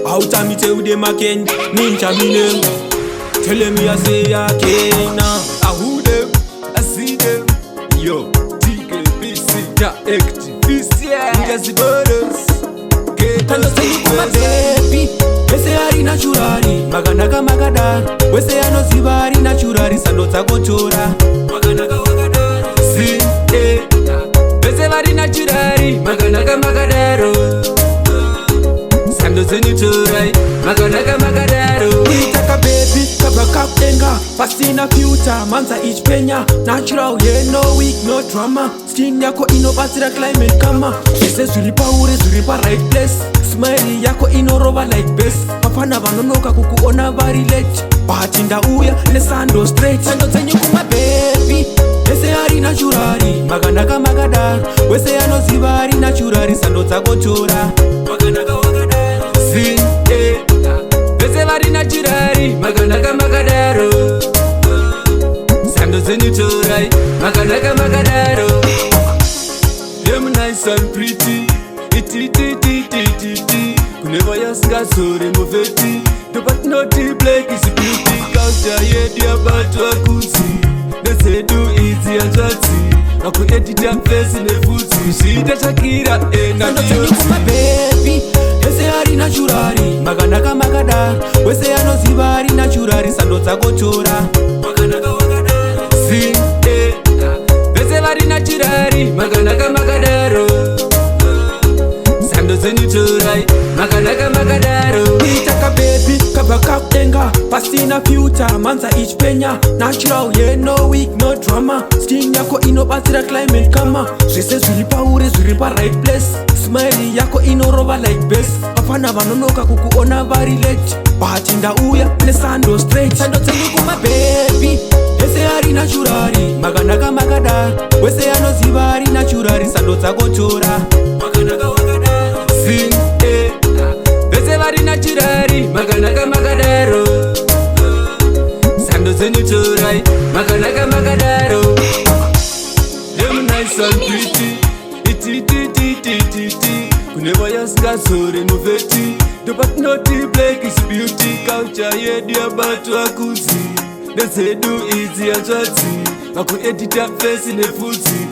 Outa me tell them again, ninja me name. Tell me I say again now. I who them, I see them. Yo, Teekay, BC, ja activist, niggas the brothers. Kando senyi kuma baby, wese ari naturali. Maganaka magada, wese ano zibari naturali. Sando takochora, Maganaka wagadaro. si, wese ari naturali. Maganaka magadaro. Sando zenyu chorai, maganaka magadaro. Itaka baby, kabra kaptenga. Fast in a future, manza each penya. Natural, yeah, no weak, no drama. Skin yako ino batira climate kama. Ese zuripa ure, zuripa right place. Smile yako ino roba like best. Papana vanonoka kukuona vari late. Batinda uya, ne Sando straight. Sando zenyu kuma baby, wese ari naturali. Maganaka magadaro, wese ano zibari naturali. Sando takochora, Maganaka wagadaro. si, wese vari naturali. Maganaka magadaro. Sando zenyu chorai, maganaka magadaro. Them nice and pretty. Iti. Kuneva yaska sore moveti. But not the black is beauty. Culture yeah dia batu akuzi. They say do easy and jati. Aku edit your face in the footy. Shita Shakira Sando na zenyu kuma baby, wese ari naturali. Maganaka magadaro, wese ano zibari naturali. Sando takochora, Maganaka wagadaro. si, wese vari naturali. Maganaka magadaro. Sando zenyu chorai, maganaka magadaro. Itaka baby, kabra kaptenga. Fast in a future, manza each penya. Natural, yeah, no weak, no drama. Skin yako ino batira climate kama. Shese zuripa ure, zuripa right place. Smile yako ino roba like best. Papana vanonoka kukuona vari late. Batinda uya, ne Sando straight. Sando zenyu kuma baby, wese ari naturali. Maganaka magadaro, wese ano zibari naturali. Sando takochora, Maganaka wagadaro. si, wese vari naturali. Maganaka magadaro. Sando zenyu chorai, maganaka magadaro. Them nice and pretty. Iti. Kuneva yaska sore moveti. But not the black is beauty. Culture yeah dia batu akuzi. They say do easy and jati. Aku edit your face in the footy.